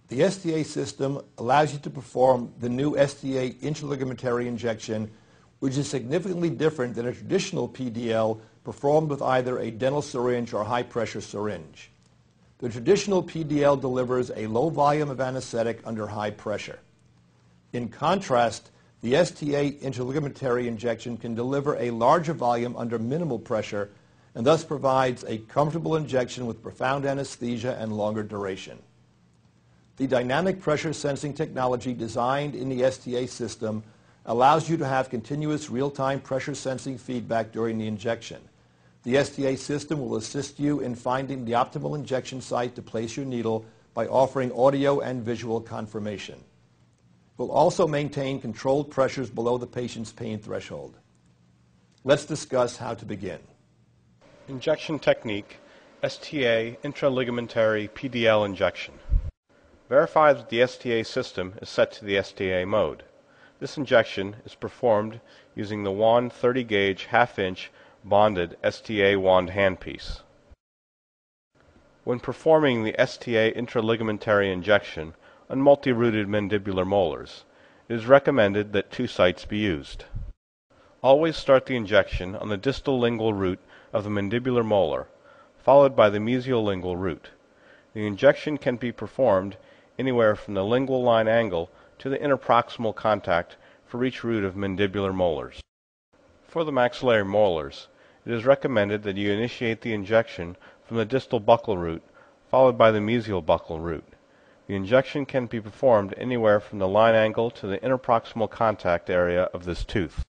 The STA system allows you to perform the new STA intraligamentary injection, which is significantly different than a traditional PDL performed with either a dental syringe or high-pressure syringe. The traditional PDL delivers a low volume of anesthetic under high pressure. In contrast, the STA intraligamentary injection can deliver a larger volume under minimal pressure and thus provides a comfortable injection with profound anesthesia and longer duration. The dynamic pressure sensing technology designed in the STA system allows you to have continuous real-time pressure sensing feedback during the injection. The STA system will assist you in finding the optimal injection site to place your needle by offering audio and visual confirmation. It will also maintain controlled pressures below the patient's pain threshold. Let's discuss how to begin. Injection technique, STA intraligamentary PDL injection. Verify that the STA system is set to the STA mode. This injection is performed using the wand 30-gauge half-inch bonded STA wand handpiece. When performing the STA intraligamentary injection on multi-rooted mandibular molars, it is recommended that 2 sites be used. Always start the injection on the distal lingual root of the mandibular molar, followed by the mesial lingual root. The injection can be performed anywhere from the lingual line angle to the interproximal contact for each root of mandibular molars. For the maxillary molars, it is recommended that you initiate the injection from the distal buccal root, followed by the mesial buccal root. The injection can be performed anywhere from the line angle to the interproximal contact area of this tooth.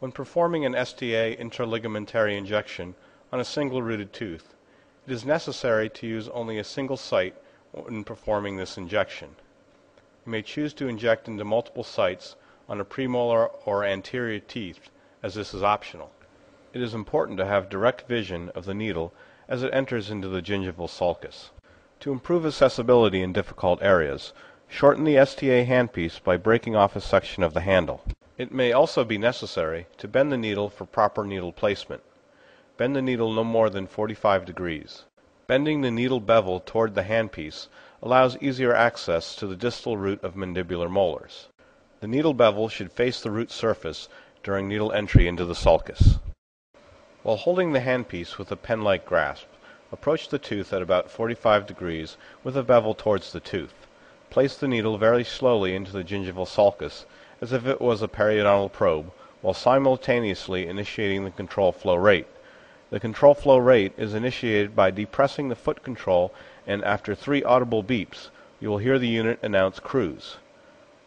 When performing an STA intraligamentary injection on a single rooted tooth, it is necessary to use only a single site when performing this injection. You may choose to inject into multiple sites on a premolar or anterior teeth, as this is optional. It is important to have direct vision of the needle as it enters into the gingival sulcus. To improve accessibility in difficult areas, shorten the STA handpiece by breaking off a section of the handle. It may also be necessary to bend the needle for proper needle placement. Bend the needle no more than 45 degrees. Bending the needle bevel toward the handpiece allows easier access to the distal root of mandibular molars. The needle bevel should face the root surface during needle entry into the sulcus. While holding the handpiece with a pen-like grasp, approach the tooth at about 45 degrees with the bevel towards the tooth. Place the needle very slowly into the gingival sulcus as if it was a periodontal probe, while simultaneously initiating the control flow rate. The control flow rate is initiated by depressing the foot control, and after 3 audible beeps, you will hear the unit announce cruise.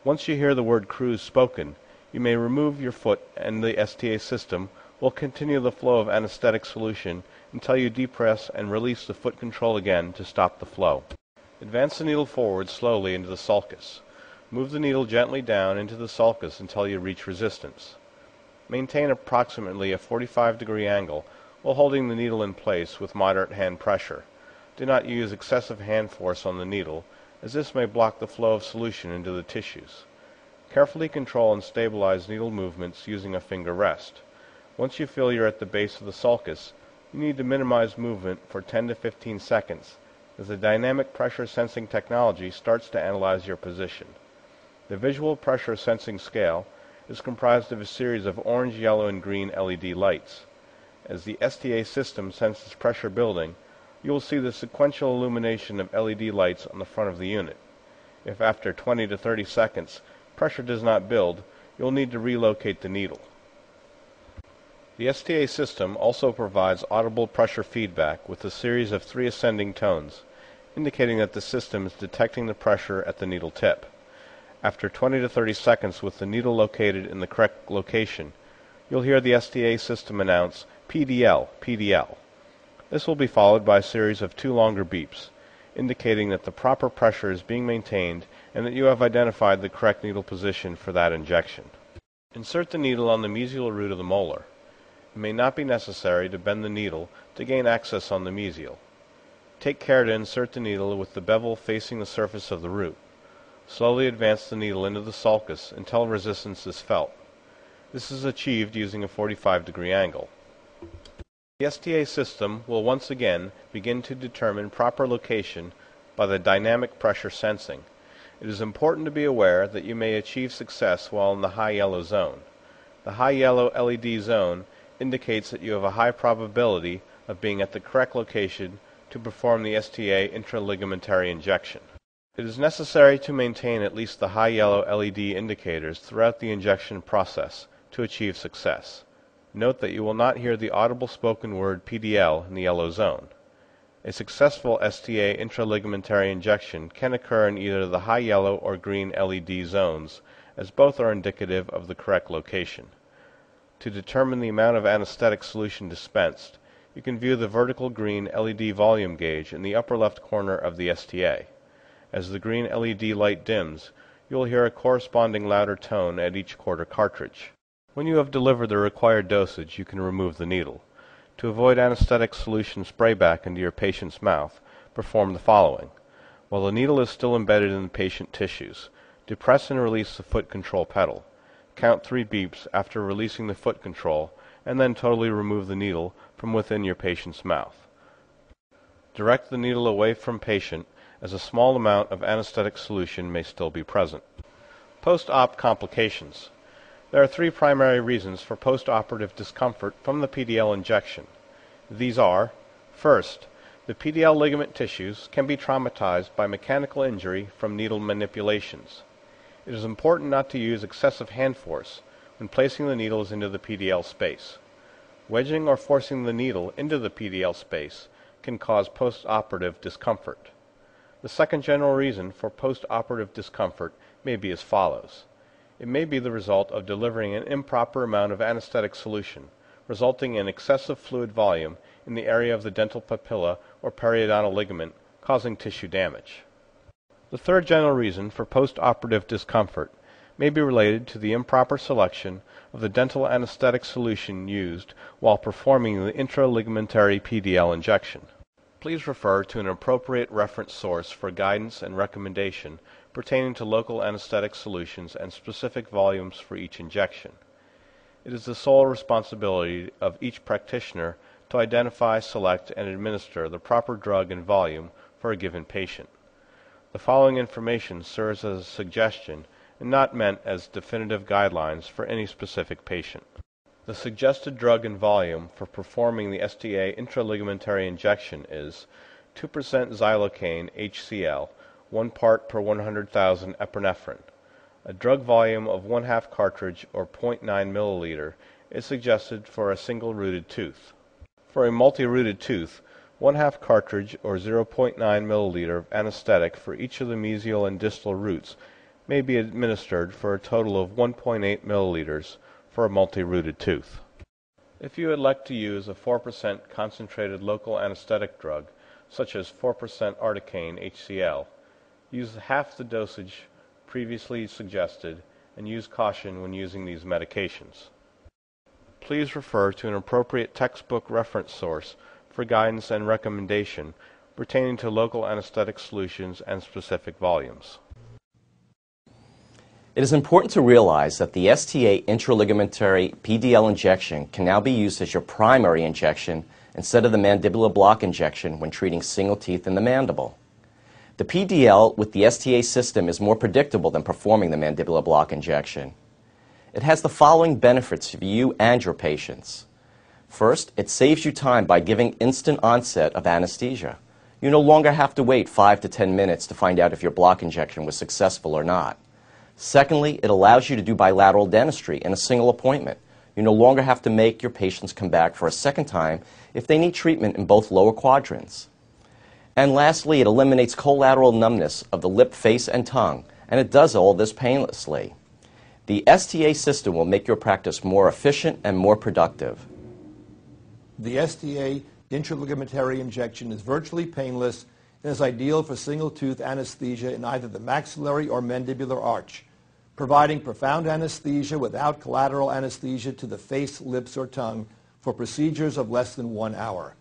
Once you hear the word cruise spoken, you may remove your foot and the STA system will continue the flow of anesthetic solution until you depress and release the foot control again to stop the flow. Advance the needle forward slowly into the sulcus. Move the needle gently down into the sulcus until you reach resistance. Maintain approximately a 45-degree angle while holding the needle in place with moderate hand pressure. Do not use excessive hand force on the needle, as this may block the flow of solution into the tissues. Carefully control and stabilize needle movements using a finger rest. Once you feel you're at the base of the sulcus, you need to minimize movement for 10 to 15 seconds as the dynamic pressure sensing technology starts to analyze your position. The visual pressure sensing scale is comprised of a series of orange, yellow, and green LED lights. As the STA system senses pressure building, you will see the sequential illumination of LED lights on the front of the unit. If after 20 to 30 seconds pressure does not build, you'll need to relocate the needle. The STA system also provides audible pressure feedback with a series of 3 ascending tones, indicating that the system is detecting the pressure at the needle tip. After 20 to 30 seconds with the needle located in the correct location, you'll hear the STA system announce PDL, PDL. This will be followed by a series of 2 longer beeps, indicating that the proper pressure is being maintained and that you have identified the correct needle position for that injection. Insert the needle on the mesial root of the molar. It may not be necessary to bend the needle to gain access on the mesial. Take care to insert the needle with the bevel facing the surface of the root. Slowly advance the needle into the sulcus until resistance is felt. This is achieved using a 45-degree angle. The STA system will once again begin to determine proper location by the dynamic pressure sensing. It is important to be aware that you may achieve success while in the high yellow zone. The high yellow LED zone indicates that you have a high probability of being at the correct location to perform the STA intraligamentary injection. It is necessary to maintain at least the high yellow LED indicators throughout the injection process to achieve success. Note that you will not hear the audible spoken word PDL in the yellow zone. A successful STA intraligamentary injection can occur in either the high yellow or green LED zones, as both are indicative of the correct location. To determine the amount of anesthetic solution dispensed, you can view the vertical green LED volume gauge in the upper left corner of the STA. As the green LED light dims, you will hear a corresponding louder tone at each quarter cartridge. When you have delivered the required dosage, you can remove the needle. To avoid anesthetic solution sprayback into your patient's mouth, perform the following. While the needle is still embedded in the patient tissues, depress and release the foot control pedal. Count 3 beeps after releasing the foot control, and then totally remove the needle from within your patient's mouth. Direct the needle away from patient, as a small amount of anesthetic solution may still be present. Post-op complications. There are 3 primary reasons for post-operative discomfort from the PDL injection. These are, first, the PDL ligament tissues can be traumatized by mechanical injury from needle manipulations. It is important not to use excessive hand force when placing the needles into the PDL space. Wedging or forcing the needle into the PDL space can cause post-operative discomfort. The second general reason for post-operative discomfort may be as follows. It may be the result of delivering an improper amount of anesthetic solution, resulting in excessive fluid volume in the area of the dental papilla or periodontal ligament, causing tissue damage. The third general reason for post-operative discomfort may be related to the improper selection of the dental anesthetic solution used while performing the intraligamentary PDL injection. Please refer to an appropriate reference source for guidance and recommendation pertaining to local anesthetic solutions and specific volumes for each injection. It is the sole responsibility of each practitioner to identify, select, and administer the proper drug and volume for a given patient. The following information serves as a suggestion and not meant as definitive guidelines for any specific patient. The suggested drug and volume for performing the STA intraligamentary injection is 2% xylocaine HCl, 1 part per 100,000 epinephrine. A drug volume of 1/2 cartridge or 0.9 milliliter is suggested for a single rooted tooth. For a multi-rooted tooth, 1/2 cartridge or 0.9 milliliter of anesthetic for each of the mesial and distal roots may be administered for a total of 1.8 milliliters for a multi-rooted tooth. If you elect to use a 4% concentrated local anesthetic drug, such as 4% articaine HCl, use half the dosage previously suggested and use caution when using these medications. Please refer to an appropriate textbook reference source for guidance and recommendation pertaining to local anesthetic solutions and specific volumes. It is important to realize that the STA intraligamentary PDL injection can now be used as your primary injection instead of the mandibular block injection when treating single teeth in the mandible. The PDL with the STA system is more predictable than performing the mandibular block injection. It has the following benefits for you and your patients. First, it saves you time by giving instant onset of anesthesia. You no longer have to wait 5 to 10 minutes to find out if your block injection was successful or not. Secondly, it allows you to do bilateral dentistry in a single appointment. You no longer have to make your patients come back for a second time if they need treatment in both lower quadrants. And lastly, it eliminates collateral numbness of the lip, face, and tongue, and it does all this painlessly. The STA system will make your practice more efficient and more productive. The STA intraligamentary injection is virtually painless and is ideal for single-tooth anesthesia in either the maxillary or mandibular arch, providing profound anesthesia without collateral anesthesia to the face, lips, or tongue for procedures of less than 1 hour.